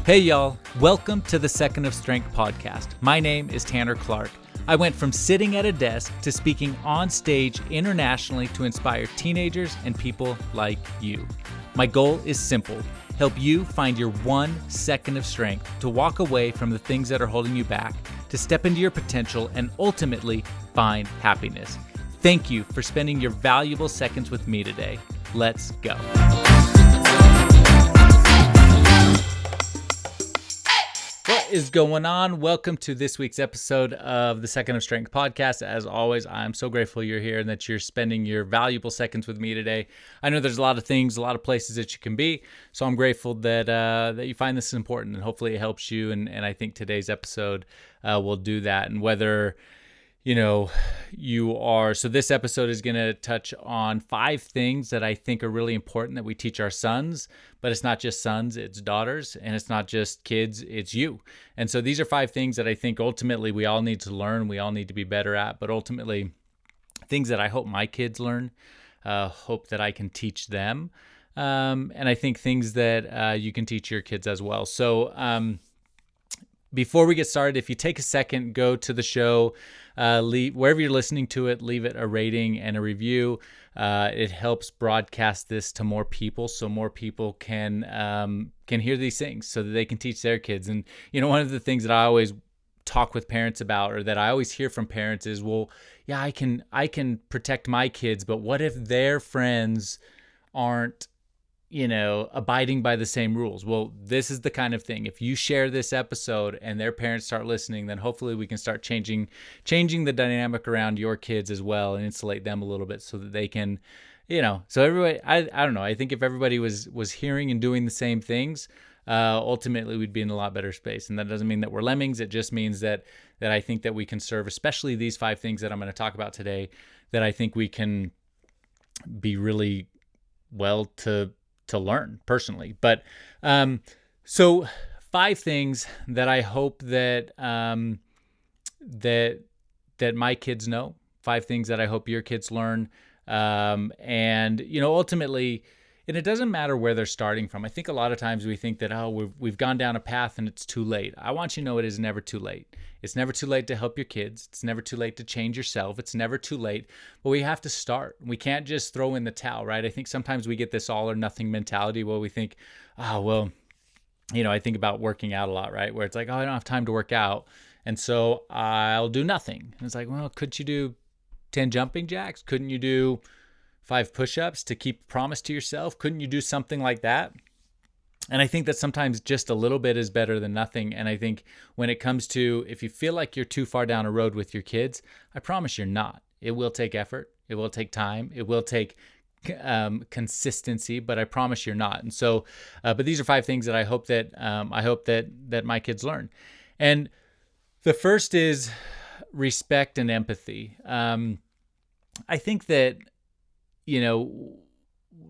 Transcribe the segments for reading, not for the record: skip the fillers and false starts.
Hey y'all, welcome to the Second of Strength podcast. My name is Tanner Clark. I went from sitting at a desk to speaking on stage internationally to inspire teenagers and people like you. My goal is simple: help you find your 1 second of strength to walk away from the things that are holding you back, to step into your potential, and ultimately find happiness. Thank you for spending your valuable seconds with me today. Let's go. What is going on? Welcome to this week's episode of the Second of Strength podcast. As always, I'm so grateful you're here and that you're spending your valuable seconds with me today. I know there's a lot of things, a lot of places that you can be, so I'm grateful that that you find this important, and hopefully it helps you. And I think today's episode will do that. And whether so this episode is going to touch on 5 things that I think are really important that we teach our sons, but it's not just sons, it's daughters, and it's not just kids, it's you. And so these are 5 things that I think ultimately we all need to learn, we all need to be better at, but ultimately things that I hope my kids learn, hope that I can teach them, and I think things that you can teach your kids as well. So before we get started, if you take a second, go to the show, leave wherever you're listening to it, leave it a rating and a review. It helps broadcast this to more people, so more people can hear these things, so that they can teach their kids. And one of the things that I always talk with parents about, or that I always hear from parents, is, well, yeah, I can protect my kids, but what if their friends aren't abiding by the same rules? Well, this is the kind of thing. If you share this episode and their parents start listening, then hopefully we can start changing the dynamic around your kids as well, and insulate them a little bit so that they can, so everybody, I don't know. I think if everybody was hearing and doing the same things, ultimately we'd be in a lot better space. And that doesn't mean that we're lemmings. It just means that I think that we can serve, especially these 5 things that I'm going to talk about today, that I think we can be really well to learn personally. But so 5 things that I hope that that my kids know, 5 things that I hope your kids learn, and ultimately, and it doesn't matter where they're starting from. I think a lot of times we think that, we've gone down a path and it's too late. I want you to know it is never too late. It's never too late to help your kids. It's never too late to change yourself. It's never too late, but we have to start. We can't just throw in the towel, right? I think sometimes we get this all or nothing mentality where we think, I think about working out a lot, right? Where it's like, I don't have time to work out, and so I'll do nothing. And it's like, well, couldn't you do 10 jumping jacks? Couldn't you do 5 push-ups to keep a promise to yourself? Couldn't you do something like that? And I think that sometimes just a little bit is better than nothing. And I think when it comes to, if you feel like you're too far down a road with your kids, I promise you're not. It will take effort. It will take time. It will take consistency, but I promise you're not. And so, but these are 5 things that I hope that my kids learn. And the first is respect and empathy. I think that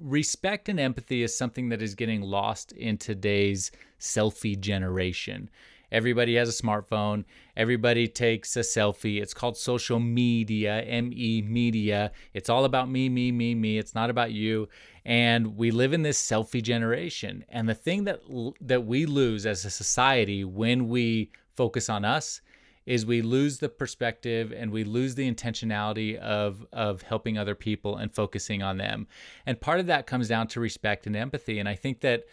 respect and empathy is something that is getting lost in today's selfie generation. Everybody has a smartphone. Everybody takes a selfie. It's called social media, M-E media. It's all about me, me, me, me. It's not about you. And we live in this selfie generation. And the thing that we lose as a society when we focus on us is we lose the perspective and we lose the intentionality of helping other people and focusing on them. And part of that comes down to respect and empathy. And I think that,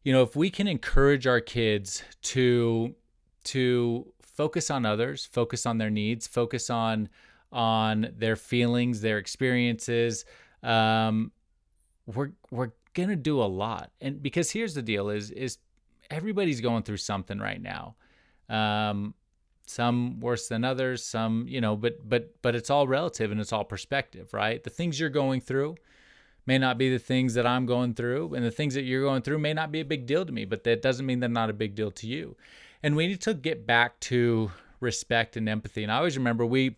if we can encourage our kids to focus on others, focus on their needs, focus on their feelings, their experiences, we're gonna do a lot. And because here's the deal: is everybody's going through something right now. Some worse than others, some, but it's all relative and it's all perspective, right? The things you're going through may not be the things that I'm going through, and the things that you're going through may not be a big deal to me, but that doesn't mean they're not a big deal to you. And we need to get back to respect and empathy. And I always remember we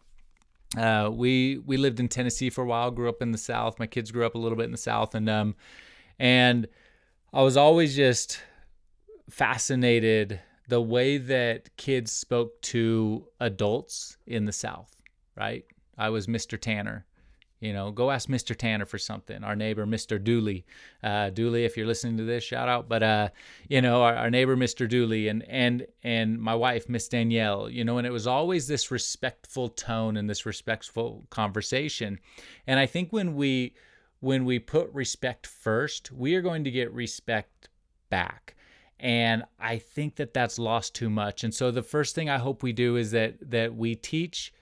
lived in Tennessee for a while, grew up in the South. My kids grew up a little bit in the South, and I was always just fascinated the way that kids spoke to adults in the South, right? I was Mr. Tanner. Go ask Mr. Tanner for something. Our neighbor, Mr. Dooley. Dooley, if you're listening to this, shout out. But our neighbor, Mr. Dooley, and my wife, Miss Danielle. And it was always this respectful tone and this respectful conversation. And I think when we put respect first, we are going to get respect back. And I think that that's lost too much. And so the first thing I hope we do is that we teach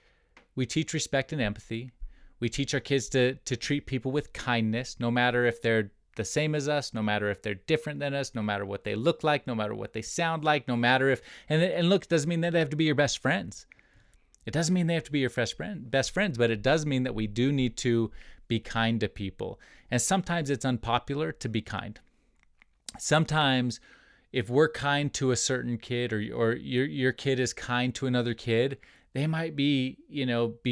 respect and empathy. We teach our kids to treat people with kindness, no matter if they're the same as us, no matter if they're different than us, no matter what they look like, no matter what they sound like, no matter if, and look, it doesn't mean that they have to be your best friends. It doesn't mean they have to be your best friends, but it does mean that we do need to be kind to people. And sometimes it's unpopular to be kind. Sometimes if we're kind to a certain kid or your kid is kind to another kid, they might be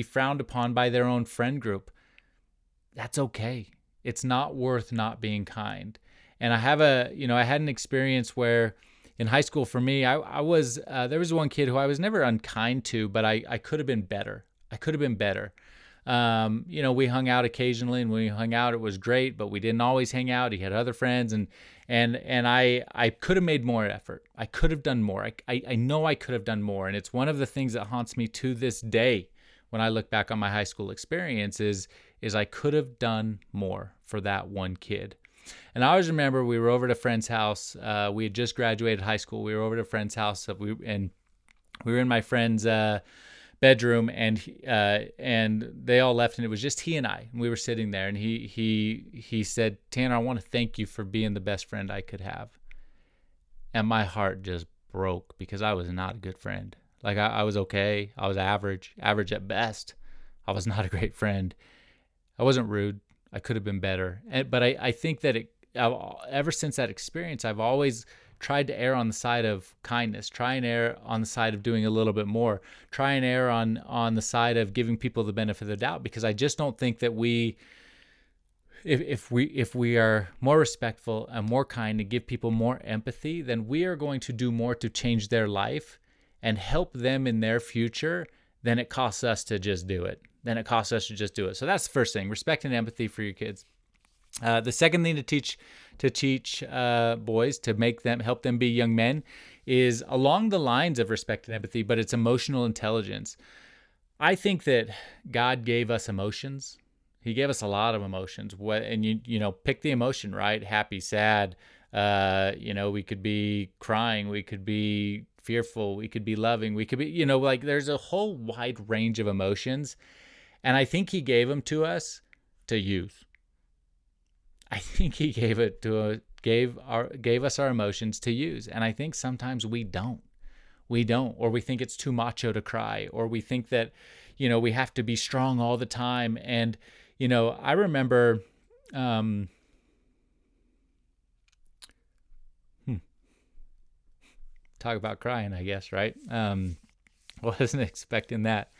frowned upon by their own friend group. That's okay. It's not worth not being kind. And I had an experience where in high school for me, there was one kid who I was never unkind to, but I could have been better. We hung out occasionally, and when we hung out, it was great, but we didn't always hang out. He had other friends, and I could have made more effort. I could have done more. I know I could have done more. And it's one of the things that haunts me to this day when I look back on my high school experience is I could have done more for that one kid. And I always remember we were over at a friend's house. We had just graduated high school. We were over at a friend's house, and we were in my friend's bedroom, and they all left, and it was just he and I. And we were sitting there, and he said, "Tanner, I want to thank you for being the best friend I could have." And my heart just broke because I was not a good friend. Like I was okay. I was average at best. I was not a great friend. I wasn't rude. I could have been better. But I think that ever since that experience, I've always tried to err on the side of kindness, try and err on the side of doing a little bit more, try and err on the side of giving people the benefit of the doubt, because I just don't think that if we are more respectful and more kind and give people more empathy, then we are going to do more to change their life and help them in their future than it costs us to just do it. So that's the first thing, respect and empathy for your kids. The second thing to teach boys to help them be young men is along the lines of respect and empathy, but it's emotional intelligence. I think that God gave us emotions. He gave us a lot of emotions. Pick the emotion, right? Happy, sad. We could be crying. We could be fearful. We could be loving. We could be, there's a whole wide range of emotions. And I think he gave them to us to use. I think he gave us our emotions to use. And I think sometimes we don't, or we think it's too macho to cry, or we think that, we have to be strong all the time. And, I remember, talk about crying, I guess, right? Wasn't expecting that.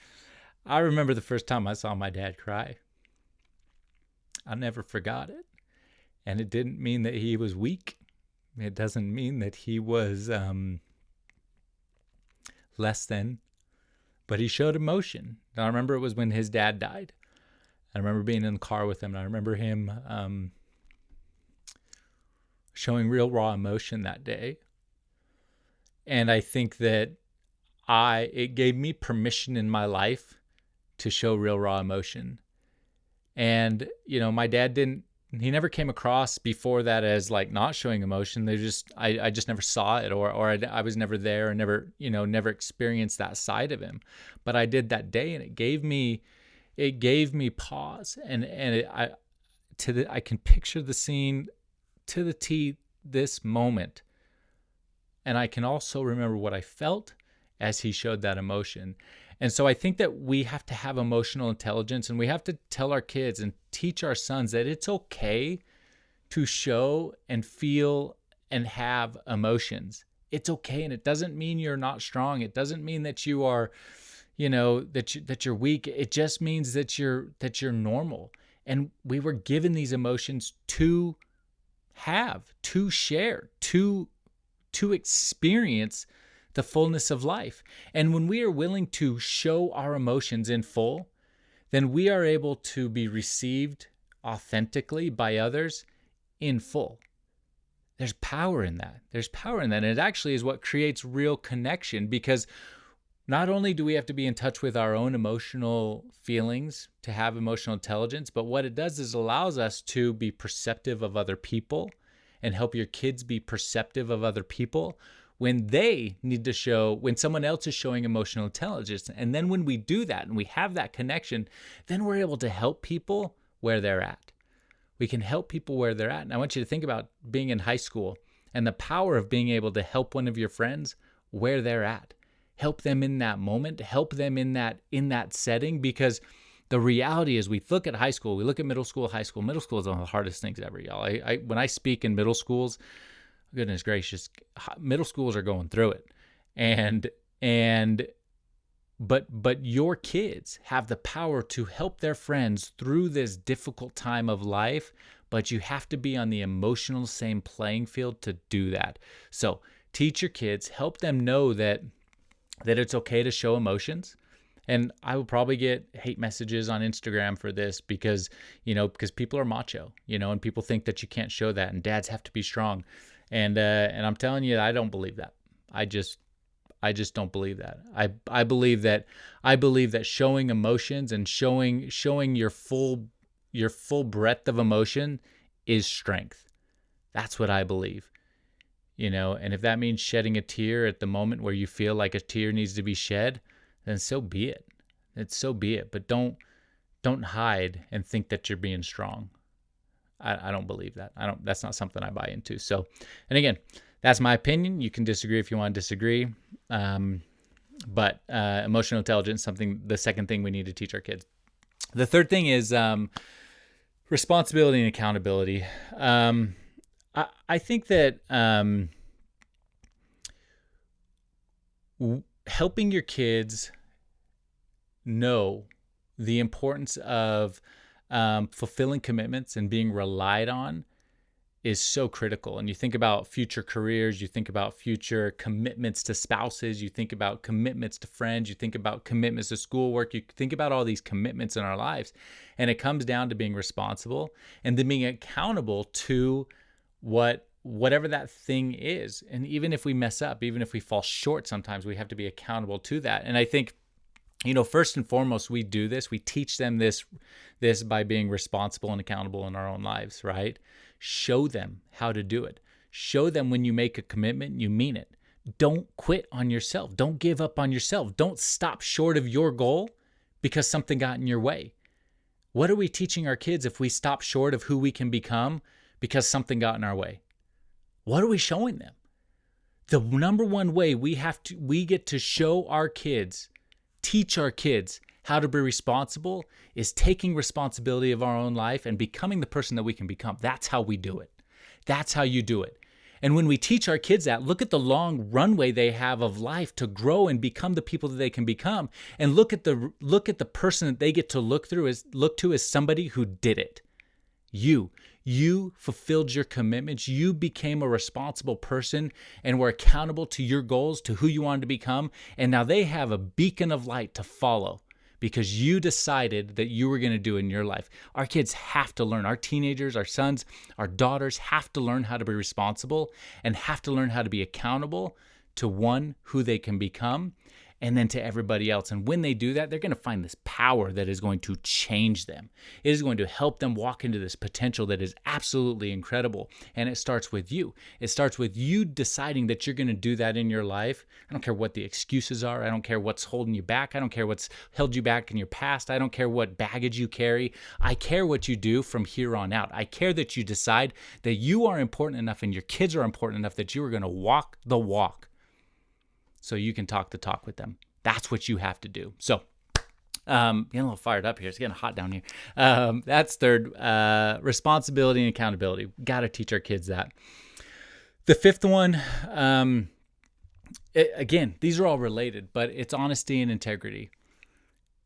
I remember the first time I saw my dad cry. I never forgot it. And it didn't mean that he was weak. It doesn't mean that he was less than, but he showed emotion. And I remember it was when his dad died. I remember being in the car with him, and I remember him showing real raw emotion that day. And I think that it gave me permission in my life to show real raw emotion. And, my dad he never came across before that as like not showing emotion. I just never saw it, or I was never there, and never experienced that side of him. But I did that day, and it gave me pause. And I can picture the scene to the T this moment. And I can also remember what I felt as he showed that emotion. And so I think that we have to have emotional intelligence, and we have to tell our kids and teach our sons that it's okay to show and feel and have emotions. It's okay. And it doesn't mean you're not strong. It doesn't mean that you are, that you're weak. It just means that you're normal. And we were given these emotions to have, to share, to experience the fullness of life. And when we are willing to show our emotions in full, then we are able to be received authentically by others in full. There's power in that. There's power in that. And it actually is what creates real connection, because not only do we have to be in touch with our own emotional feelings to have emotional intelligence, but what it does is allows us to be perceptive of other people and help your kids be perceptive of other people when they need to show, when someone else is showing emotional intelligence. And then when we do that and we have that connection, then we're able to help people where they're at. We can help people where they're at. And I want you to think about being in high school and the power of being able to help one of your friends where they're at. Help them in that moment, help them in that setting, because the reality is we look at high school, we look at middle school, high school. Middle school is one of the hardest things ever, y'all. When I speak in middle schools, goodness gracious, middle schools are going through it. But your kids have the power to help their friends through this difficult time of life, but you have to be on the emotional same playing field to do that. So teach your kids, help them know that it's okay to show emotions. And I will probably get hate messages on Instagram for this because people are macho, and people think that you can't show that and dads have to be strong. And I'm telling you, I don't believe that. I just don't believe that. I believe that showing emotions and showing your full breadth of emotion is strength. That's what I believe. And if that means shedding a tear at the moment where you feel like a tear needs to be shed, then so be it. So be it. But don't hide and think that you're being strong. I don't believe that. That's not something I buy into. So, and again, that's my opinion. You can disagree if you want to disagree. But emotional intelligence, the second thing we need to teach our kids. The third thing is responsibility and accountability. I think that helping your kids know the importance of fulfilling commitments and being relied on is so critical. And you think about future careers, you think about future commitments to spouses, you think about commitments to friends, you think about commitments to schoolwork, you think about all these commitments in our lives. And it comes down to being responsible and then being accountable to whatever that thing is. And even if we mess up, even if we fall short, sometimes we have to be accountable to that. And I think, first and foremost, we do this. We teach them this by being responsible and accountable in our own lives, right? Show them how to do it. Show them when you make a commitment, you mean it. Don't quit on yourself. Don't give up on yourself. Don't stop short of your goal because something got in your way. What are we teaching our kids if we stop short of who we can become because something got in our way? What are we showing them? The number one way we get to show our kids, teach our kids how to be responsible is taking responsibility of our own life and becoming the person that we can become. That's how we do it. That's how you do it. And when we teach our kids that, look at the long runway they have of life to grow and become the people that they can become. And look at the person that they get to look to as somebody who did it. You fulfilled your commitments. You became a responsible person and were accountable to your goals, to who you wanted to become. And now they have a beacon of light to follow because you decided that you were going to do it in your life. Our kids have to learn. Our teenagers, our sons, our daughters have to learn how to be responsible and have to learn how to be accountable to one, who they can become, and then to everybody else. And when they do that, they're going to find this power that is going to change them. It is going to help them walk into this potential that is absolutely incredible. And it starts with you. It starts with you deciding that you're going to do that in your life. I don't care what the excuses are. I don't care what's holding you back. I don't care what's held you back in your past. I don't care what baggage you carry. I care what you do from here on out. I care that you decide that you are important enough and your kids are important enough that you are going to walk the walk so you can talk the talk with them. That's what you have to do. So, getting a little fired up here. It's getting hot down here. That's third, responsibility and accountability. Got to teach our kids that. The fifth one, again, these are all related, but it's honesty and integrity.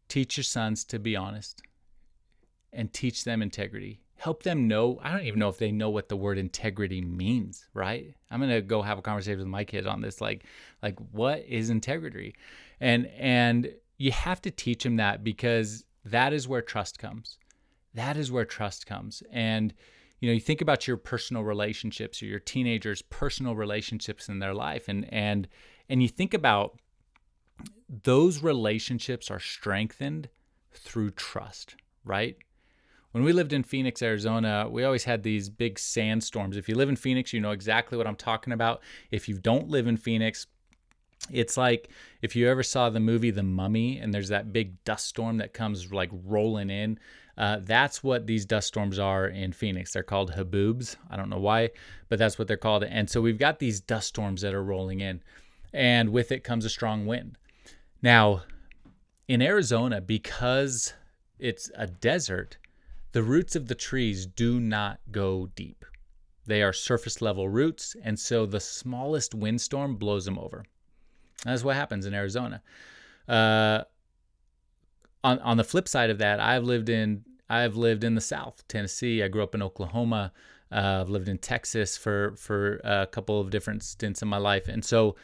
Teach your sons to be honest and teach them integrity. Help them know. I don't even know if they know what the word integrity means, right? I'm going to go have a conversation with my kids on this. Like what is integrity? And you have to teach them that because that is where trust comes. That is where trust comes. And, you think about your personal relationships or your teenagers' personal relationships in their life. And you think about those relationships are strengthened through trust, right? When we lived in Phoenix, Arizona, we always had these big sandstorms. If you live in Phoenix, you know exactly what I'm talking about. If you don't live in Phoenix, it's like if you ever saw the movie The Mummy and there's that big dust storm that comes like rolling in. That's what these dust storms are in Phoenix. They're called haboobs. I don't know why, but that's what they're called. And so we've got these dust storms that are rolling in, and with it comes a strong wind. Now, in Arizona, because it's a desert, the roots of the trees do not go deep. They are surface level roots, and so the smallest windstorm blows them over. That's what happens in Arizona. On the flip side of that, I've lived in the South, Tennessee. I grew up in Oklahoma. I've lived in Texas for a couple of different stints in my life, and so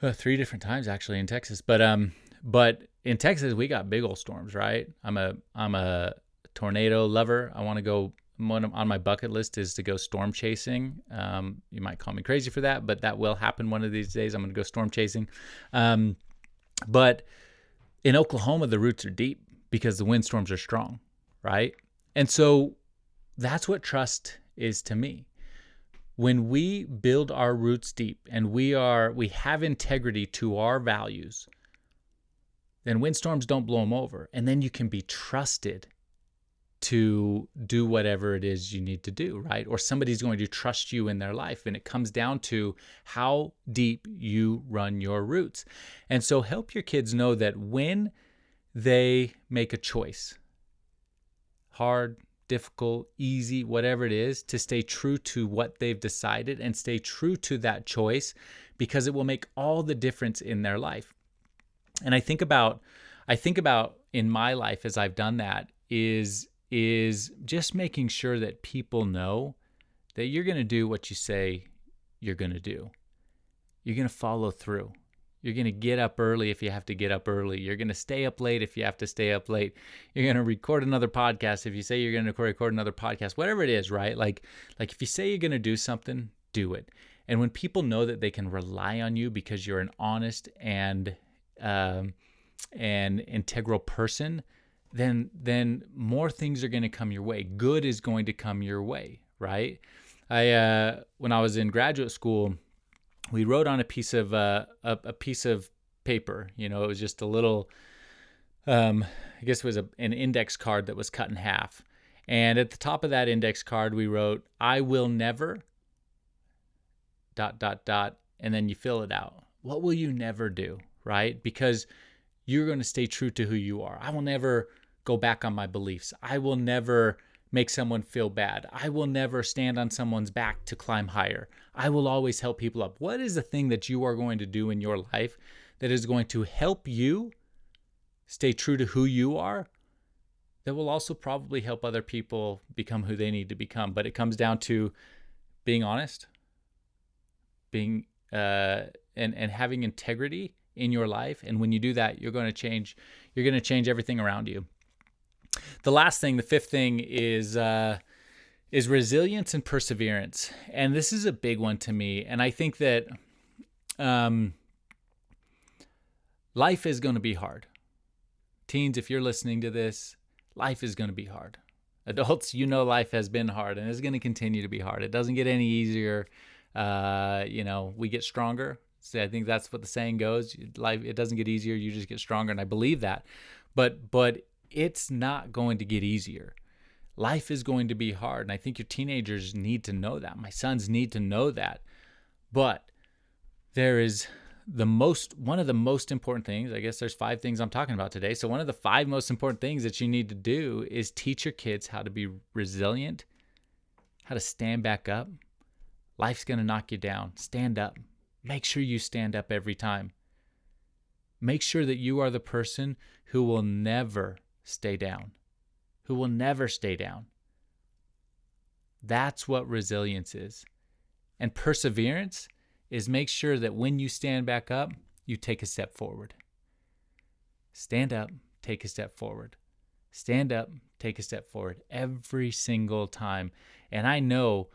3 different times actually in Texas. But in Texas we got big old storms, right? I'm a tornado lover. I want to go. One on my bucket list is to go storm chasing. You might call me crazy for that, but that will happen one of these days. I'm going to go storm chasing. But in Oklahoma, the roots are deep because the windstorms are strong, right? And so that's what trust is to me. When we build our roots deep and we have integrity to our values, then windstorms don't blow them over. And then you can be trusted to do whatever it is you need to do, right? Or somebody's going to trust you in their life. And it comes down to how deep you run your roots. And so help your kids know that when they make a choice, hard, difficult, easy, whatever it is, to stay true to what they've decided and stay true to that choice, because it will make all the difference in their life. And I think about in my life as I've done that is just making sure that people know that you're going to do what you say you're going to do. You're going to follow through. You're going to get up early if you have to get up early. You're going to stay up late if you have to stay up late. You're going to record another podcast if you say you're going to record another podcast. Whatever it is, right? Like if you say you're going to do something, do it. And when people know that they can rely on you because you're an honest and integral person, then more things are going to come your way. Good is going to come your way, right? When I was in graduate school, we wrote on a piece of paper. It was just a little, I guess it was an index card that was cut in half. And at the top of that index card, we wrote, "I will never, ... and then you fill it out. What will you never do, right? Because you're going to stay true to who you are. I will never go back on my beliefs. I will never make someone feel bad. I will never stand on someone's back to climb higher. I will always help people up." What is the thing that you are going to do in your life that is going to help you stay true to who you are, that will also probably help other people become who they need to become? But it comes down to being honest, being and having integrity in your life. And when you do that, you're going to change everything around you. The last thing, the fifth thing is resilience and perseverance. And this is a big one to me. And I think that life is going to be hard. Teens, if you're listening to this, life is going to be hard. Adults, life has been hard and it's going to continue to be hard. It doesn't get any easier. We get stronger. So I think that's what the saying goes. Life, it doesn't get easier. You just get stronger. And I believe that. But it's not going to get easier. Life is going to be hard. And I think your teenagers need to know that. My sons need to know that. But there is one of the most important things. I guess there's 5 things I'm talking about today. So one of the 5 most important things that you need to do is teach your kids how to be resilient, how to stand back up. Life's going to knock you down. Stand up. Make sure you stand up every time. Make sure that you are the person who will never stay down. Who will never stay down. That's what resilience is. And perseverance is make sure that when you stand back up, you take a step forward. Stand up, take a step forward. Stand up, take a step forward every single time. And I know,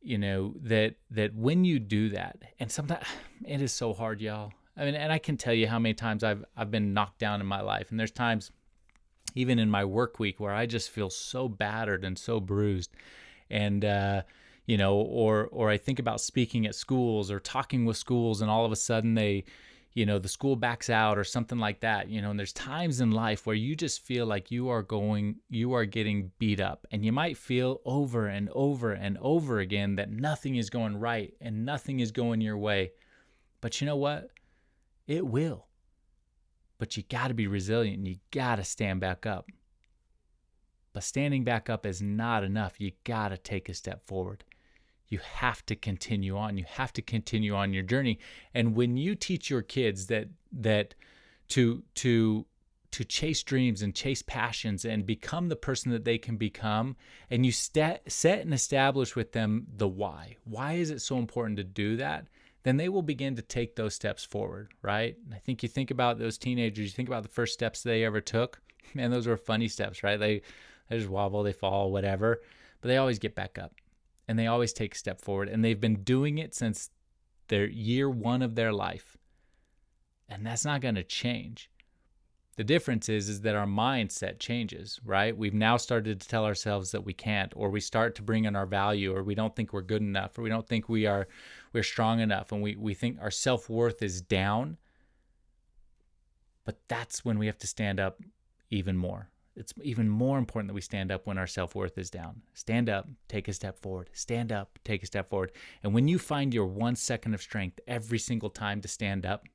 that when you do that, and sometimes it is so hard, y'all. I mean, and I can tell you how many times I've been knocked down in my life. And there's times even in my work week where I just feel so battered and so bruised. And, or I think about speaking at schools or talking with schools, and all of a sudden the school backs out or something like that, and there's times in life where you just feel like you are getting beat up, and you might feel over and over and over again that nothing is going right and nothing is going your way. But you know what? It will. But you got to be resilient, and you got to stand back up. But standing back up is not enough. You got to take a step forward. You have to continue on. You have to continue on your journey. And when you teach your kids that to chase dreams and chase passions and become the person that they can become, and you set and establish with them the why. Why is it so important to do that? Then they will begin to take those steps forward, right? I think you think about those teenagers, you think about the first steps they ever took. Man, those were funny steps, right? They just wobble, they fall, whatever. But they always get back up. And they always take a step forward. And they've been doing it since their year one of their life. And that's not going to change. The difference is that our mindset changes, right? We've now started to tell ourselves that we can't, or we start to bring in our value, or we don't think we're good enough, or we don't think we're strong enough, and we think our self-worth is down. But that's when we have to stand up even more. It's even more important that we stand up when our self-worth is down. Stand up, take a step forward. Stand up, take a step forward. And when you find your 1 second of strength every single time to stand up,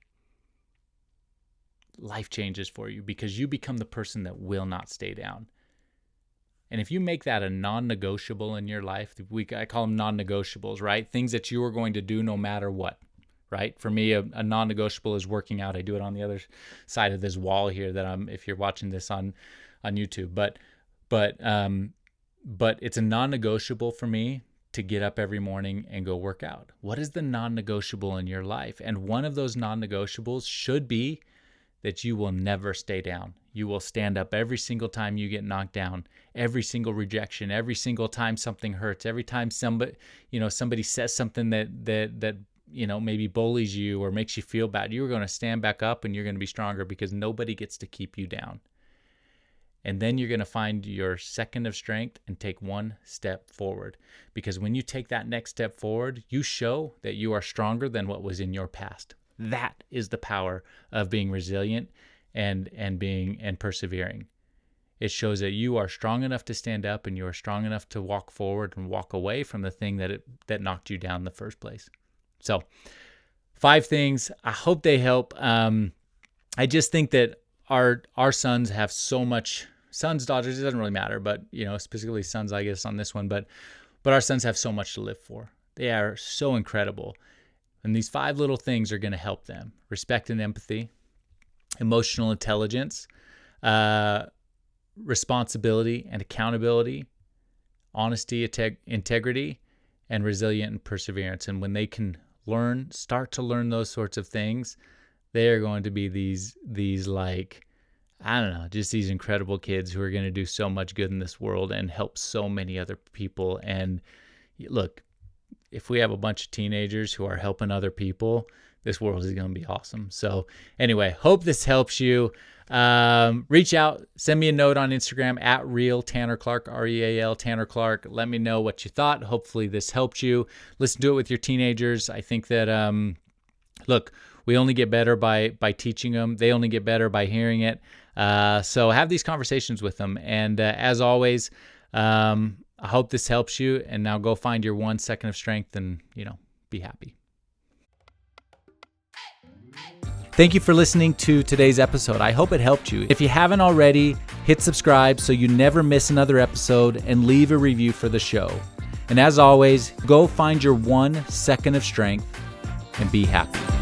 life changes for you, because you become the person that will not stay down. And if you make that a non-negotiable in your life, I call them non-negotiables, right? Things that you are going to do no matter what, right? For me, a non-negotiable is working out. I do it on the other side of this wall here if you're watching this on YouTube, but it's a non-negotiable for me to get up every morning and go work out. What is the non-negotiable in your life? And one of those non-negotiables should be that you will never stay down. You will stand up every single time you get knocked down, every single rejection, every single time something hurts, every time somebody says something that maybe bullies you or makes you feel bad. You're going to stand back up, and you're going to be stronger, because nobody gets to keep you down. And then you're going to find your second of strength and take one step forward. Because when you take that next step forward, you show that you are stronger than what was in your past. That is the power of being resilient and persevering. It shows that you are strong enough to stand up, and you are strong enough to walk forward and walk away from the thing that knocked you down in the first place. So 5 things. I hope they help. I just think that our sons have so much. Sons, daughters, it doesn't really matter, but specifically sons, I guess, on this one. But our sons have so much to live for. They are so incredible. And these 5 little things are going to help them. Respect and empathy, emotional intelligence, responsibility and accountability, honesty, integrity, and resilient and perseverance. And when they can start to learn those sorts of things, they are going to be these just these incredible kids who are going to do so much good in this world and help so many other people. And look, if we have a bunch of teenagers who are helping other people, this world is going to be awesome. So anyway, hope this helps you. Reach out, send me a note on Instagram at @RealTannerClark, REAL Tanner Clark. Let me know what you thought. Hopefully this helped you. Listen to it with your teenagers. I think that, look, we only get better by teaching them. They only get better by hearing it. So have these conversations with them. And as always, I hope this helps you. And now go find your 1 second of strength and, be happy. Thank you for listening to today's episode. I hope it helped you. If you haven't already, hit subscribe so you never miss another episode, and leave a review for the show. And as always, go find your 1 second of strength and be happy.